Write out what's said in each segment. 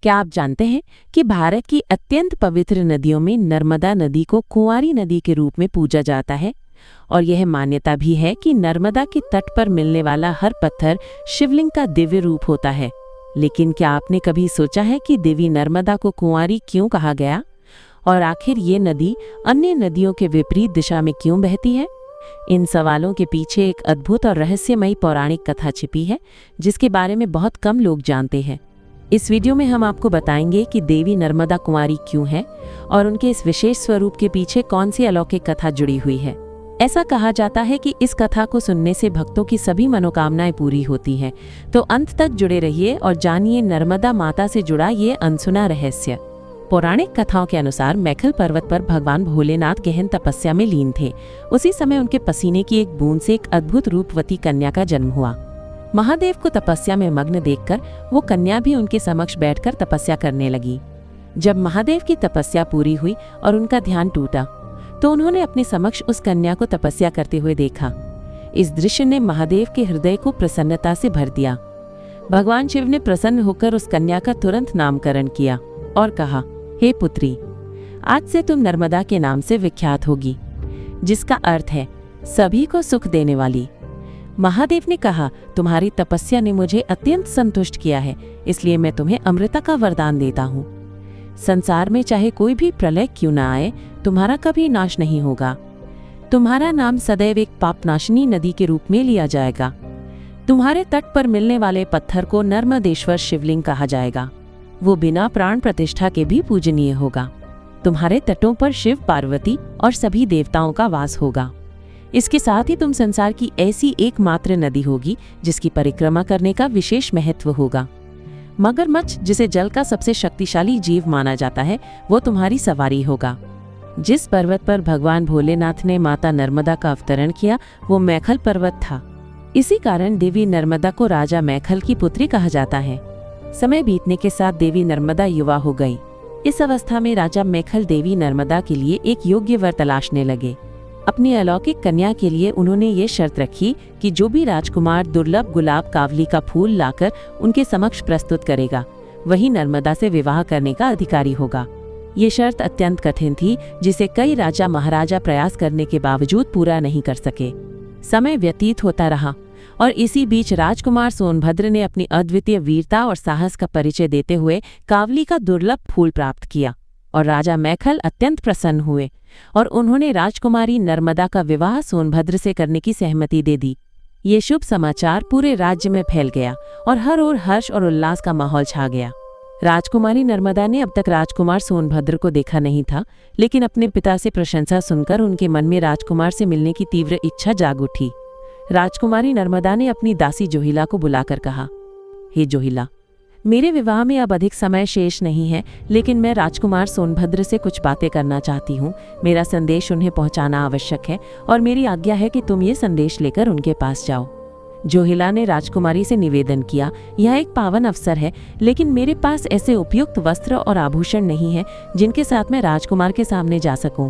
क्या आप जानते हैं कि भारत की अत्यंत पवित्र नदियों में नर्मदा नदी को कुंवारी नदी के रूप में पूजा जाता है और यह मान्यता भी है कि नर्मदा के तट पर मिलने वाला हर पत्थर शिवलिंग का दिव्य रूप होता है। लेकिन क्या आपने कभी सोचा है कि देवी नर्मदा को कुंवारी क्यों कहा गया और आखिर ये नदी अन्य नदियों के विपरीत दिशा में क्यों बहती है? इन सवालों के पीछे एक अद्भुत और रहस्यमयी पौराणिक कथा छिपी है जिसके बारे में बहुत कम लोग जानते हैं। इस वीडियो में हम आपको बताएंगे कि देवी नर्मदा कुंवारी क्यों है और उनके इस विशेष स्वरूप के पीछे कौन सी अलौकिक कथा जुड़ी हुई है। ऐसा कहा जाता है कि इस कथा को सुनने से भक्तों की सभी मनोकामनाएं पूरी होती हैं। तो अंत तक जुड़े रहिए और जानिए नर्मदा माता से जुड़ा ये अनसुना रहस्य। पौराणिक कथाओं के अनुसार मैखल पर्वत पर भगवान भोलेनाथ गहन तपस्या में लीन थे। उसी समय उनके पसीने की एक बूंद से एक अद्भुत रूपवती कन्या का जन्म हुआ। महादेव को तपस्या में मग्न देखकर वो कन्या भी उनके समक्ष बैठकर तपस्या करने लगी। जब महादेव की तपस्या पूरी हुई और उनका ध्यान टूटा तो उन्होंने अपने समक्ष उस कन्या को तपस्या करते हुए देखा। इस दृश्य ने महादेव के हृदय को प्रसन्नता से भर दिया। भगवान शिव ने प्रसन्न होकर उस कन्या का तुरंत नामकरण किया और कहा, हे पुत्री, आज से तुम नर्मदा के नाम से विख्यात होगी, जिसका अर्थ है सभी को सुख देने वाली। महादेव ने कहा, तुम्हारी तपस्या ने मुझे अत्यंत संतुष्ट किया है, इसलिए मैं तुम्हें अमृता का वरदान देता हूँ। संसार में चाहे कोई भी प्रलय क्यों न आए, तुम्हारा कभी नाश नहीं होगा। तुम्हारा नाम सदैव एक पापनाशिनी नदी के रूप में लिया जाएगा। तुम्हारे तट पर मिलने वाले पत्थर को नर्मदेश्वर शिवलिंग कहा जाएगा। वो बिना प्राण प्रतिष्ठा के भी पूजनीय होगा। तुम्हारे तटों पर शिव, पार्वती और सभी देवताओं का वास होगा। इसके साथ ही तुम संसार की ऐसी एकमात्र नदी होगी जिसकी परिक्रमा करने का विशेष महत्व होगा। मगरमच्छ, जिसे जल का सबसे शक्तिशाली जीव माना जाता है, वो तुम्हारी सवारी होगा। जिस पर्वत पर भगवान भोलेनाथ ने माता नर्मदा का अवतरण किया वो मैखल पर्वत था। इसी कारण देवी नर्मदा को राजा मैखल की पुत्री कहा जाता है। समय बीतने के साथ देवी नर्मदा युवा हो गई। इस अवस्था में राजा मैखल देवी नर्मदा के लिए एक योग्य वर तलाशने लगे। अपनी अलौकिक कन्या के लिए उन्होंने ये शर्त रखी कि जो भी राजकुमार दुर्लभ गुलाब कावली का फूल लाकर उनके समक्ष प्रस्तुत करेगा, वही नर्मदा से विवाह करने का अधिकारी होगा। ये शर्त अत्यंत कठिन थी, जिसे कई राजा महाराजा प्रयास करने के बावजूद पूरा नहीं कर सके। समय व्यतीत होता रहा और इसी बीच राजकुमार सोनभद्र ने अपनी अद्वितीय वीरता और साहस का परिचय देते हुए कावली का दुर्लभ फूल प्राप्त किया और राजा मैखल अत्यंत प्रसन्न हुए और उन्होंने राजकुमारी नर्मदा का विवाह सोनभद्र से करने की सहमति दे दी। ये शुभ समाचार पूरे राज्य में फैल गया और हर ओर हर्ष और उल्लास का माहौल छा गया। राजकुमारी नर्मदा ने अब तक राजकुमार सोनभद्र को देखा नहीं था, लेकिन अपने पिता से प्रशंसा सुनकर उनके मन में राजकुमार से मिलने की तीव्र इच्छा जाग उठी। राजकुमारी नर्मदा ने अपनी दासी जोहिला को बुलाकर कहा, हे जोहिला, मेरे विवाह में अब अधिक समय शेष नहीं है, लेकिन मैं राजकुमार सोनभद्र से कुछ बातें करना चाहती हूँ। मेरा संदेश उन्हें पहुँचाना आवश्यक है और मेरी आज्ञा है कि तुम ये संदेश लेकर उनके पास जाओ। जोहिला ने राजकुमारी से निवेदन किया, यह एक पावन अवसर है, लेकिन मेरे पास ऐसे उपयुक्त वस्त्र और आभूषण नहीं है जिनके साथ मैं राजकुमार के सामने जा सकूं।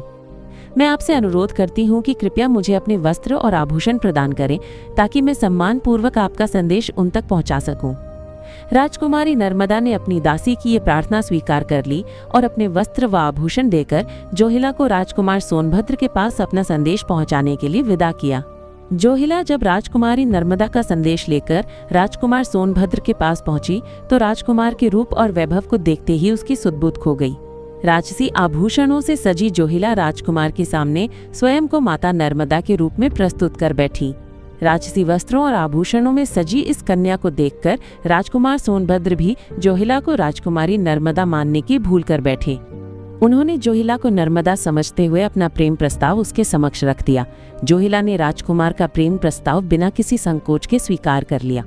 मैं आपसे अनुरोध करती हूँ कि कृपया मुझे अपने वस्त्र और आभूषण प्रदान करें ताकि मैं सम्मानपूर्वक आपका संदेश उन तक पहुँचा सकूं। राजकुमारी नर्मदा ने अपनी दासी की ये प्रार्थना स्वीकार कर ली और अपने वस्त्र व आभूषण देकर जोहिला को राजकुमार सोनभद्र के पास अपना संदेश पहुंचाने के लिए विदा किया। जोहिला जब राजकुमारी नर्मदा का संदेश लेकर राजकुमार सोनभद्र के पास पहुंची तो राजकुमार के रूप और वैभव को देखते ही उसकी सुध-बुध खो गई। राजसी आभूषणों से सजी जोहिला राजकुमार के सामने स्वयं को माता नर्मदा के रूप में प्रस्तुत कर बैठी। राजसी वस्त्रों और आभूषणों में सजी इस कन्या को देखकर राजकुमार सोनभद्र भी जोहिला को राजकुमारी नर्मदा मानने की भूल कर बैठे। उन्होंने जोहिला को नर्मदा समझते हुए अपना प्रेम प्रस्ताव उसके समक्ष रख दिया। जोहिला ने राजकुमार का प्रेम प्रस्ताव बिना किसी संकोच के स्वीकार कर लिया।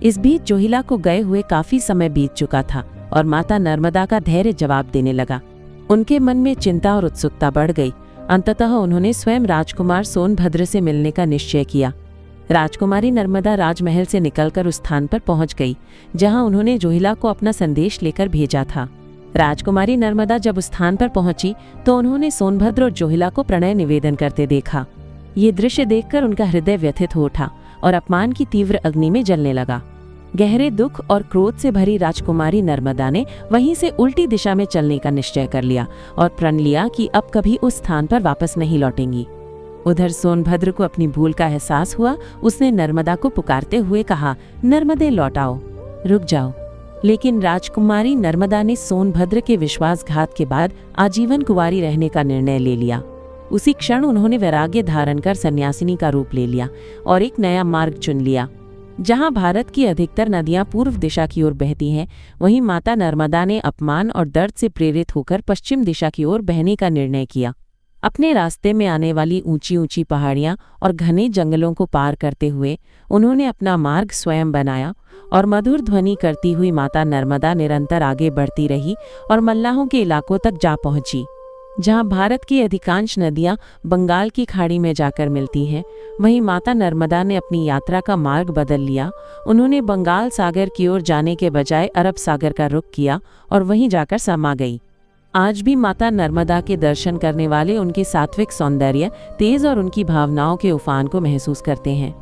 इस बीच जोहिला को गए हुए काफी समय बीत चुका था और माता नर्मदा का धैर्य जवाब देने लगा। उनके मन में चिंता और उत्सुकता बढ़ गई। अंततः उन्होंने स्वयं राजकुमार सोनभद्र से मिलने का निश्चय किया। राजकुमारी नर्मदा राजमहल से निकलकर उस स्थान पर पहुंच गई जहां उन्होंने जोहिला को अपना संदेश लेकर भेजा था। राजकुमारी नर्मदा जब उस स्थान पर पहुंची तो उन्होंने सोनभद्र और जोहिला को प्रणय निवेदन करते देखा। ये दृश्य देखकर उनका हृदय व्यथित हो उठा और अपमान की तीव्र अग्नि में जलने लगा। गहरे दुख और क्रोध से भरी राजकुमारी नर्मदा ने वहीं से उल्टी दिशा में चलने का निश्चय कर लिया और प्रण लिया कि अब कभी उस स्थान पर वापस नहीं लौटेंगी। उधर सोनभद्र को अपनी भूल का एहसास हुआ। उसने नर्मदा को पुकारते हुए कहा, नर्मदे लौट आओ, रुक जाओ। लेकिन राजकुमारी नर्मदा ने सोनभद्र के विश्वासघात के बाद आजीवन कुंवारी रहने का निर्णय ले लिया। उसी क्षण उन्होंने वैराग्य धारण कर सन्यासिनी का रूप ले लिया और एक नया मार्ग चुन लिया। जहां भारत की अधिकतर नदियां पूर्व दिशा की ओर बहती हैं, वहीं माता नर्मदा ने अपमान और दर्द से प्रेरित होकर पश्चिम दिशा की ओर बहने का निर्णय किया। अपने रास्ते में आने वाली ऊंची ऊंची पहाड़ियां और घने जंगलों को पार करते हुए उन्होंने अपना मार्ग स्वयं बनाया और मधुर ध्वनि करती हुई माता नर्मदा निरंतर आगे बढ़ती रही और मल्लाहों के इलाकों तक जा पहुंची। जहां भारत की अधिकांश नदियां बंगाल की खाड़ी में जाकर मिलती हैं, वहीं माता नर्मदा ने अपनी यात्रा का मार्ग बदल लिया। उन्होंने बंगाल सागर की ओर जाने के बजाय अरब सागर का रुख किया और वहीं जाकर समा गई। आज भी माता नर्मदा के दर्शन करने वाले उनके सात्विक सौंदर्य, तेज और उनकी भावनाओं के उफान को महसूस करते हैं।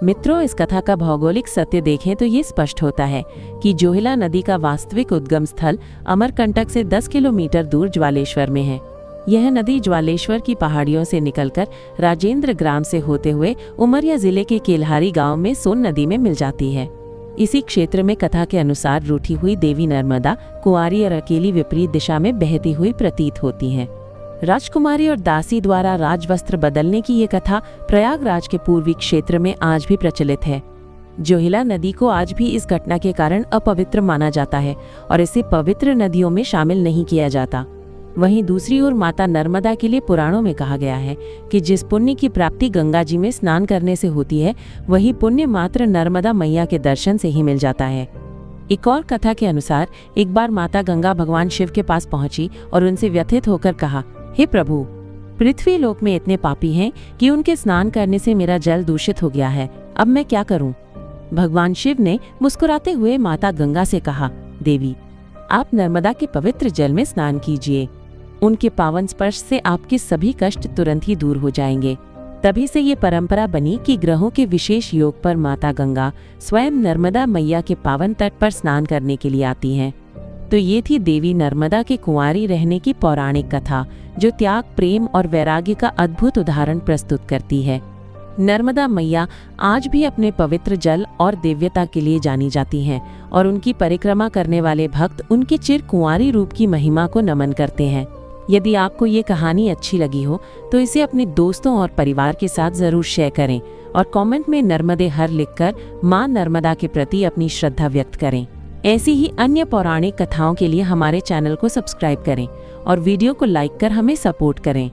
मित्रों, इस कथा का भौगोलिक सत्य देखें तो ये स्पष्ट होता है कि जोहिला नदी का वास्तविक उद्गम स्थल अमरकंटक से 10 किलोमीटर दूर ज्वालेश्वर में है। यह नदी ज्वालेश्वर की पहाड़ियों से निकलकर राजेंद्र ग्राम से होते हुए उमरिया जिले के केल्हारी गांव में सोन नदी में मिल जाती है। इसी क्षेत्र में कथा के अनुसार रूठी हुई देवी नर्मदा कुंवारी और अकेली विपरीत दिशा में बहती हुई प्रतीत होती हैं। राजकुमारी और दासी द्वारा राजवस्त्र बदलने की ये कथा प्रयागराज के पूर्वी क्षेत्र में आज भी प्रचलित है। जोहिला नदी को आज भी इस घटना के कारण अपवित्र माना जाता है और इसे पवित्र नदियों में शामिल नहीं किया जाता। वहीं दूसरी ओर माता नर्मदा के लिए पुराणों में कहा गया है कि जिस पुण्य की प्राप्ति गंगा जी में स्नान करने से होती है, वही पुण्य मात्र नर्मदा मैया के दर्शन से ही मिल जाता है। एक और कथा के अनुसार एक बार माता गंगा भगवान शिव के पास पहुंची और उनसे व्यथित होकर कहा, हे प्रभु, पृथ्वी लोक में इतने पापी हैं कि उनके स्नान करने से मेरा जल दूषित हो गया है, अब मैं क्या करूं? भगवान शिव ने मुस्कुराते हुए माता गंगा से कहा, देवी, आप नर्मदा के पवित्र जल में स्नान कीजिए। उनके पावन स्पर्श से आपके सभी कष्ट तुरंत ही दूर हो जाएंगे। तभी से ये परंपरा बनी कि ग्रहों के विशेष योग पर माता गंगा स्वयं नर्मदा मैया के पावन तट पर स्नान करने के लिए आती हैं। तो ये थी देवी नर्मदा के कुंवारी रहने की पौराणिक कथा, जो त्याग, प्रेम और वैराग्य का अद्भुत उदाहरण प्रस्तुत करती है। नर्मदा मैया आज भी अपने पवित्र जल और दिव्यता के लिए जानी जाती हैं और उनकी परिक्रमा करने वाले भक्त उनके चिर कुंवारी रूप की महिमा को नमन करते हैं। यदि आपको ये कहानी अच्छी लगी हो तो इसे अपने दोस्तों और परिवार के साथ जरूर शेयर करें और कमेंट में नर्मदे हर लिखकर मां नर्मदा के प्रति अपनी श्रद्धा व्यक्त करें। ऐसी ही अन्य पौराणिक कथाओं के लिए हमारे चैनल को सब्सक्राइब करें और वीडियो को लाइक कर हमें सपोर्ट करें।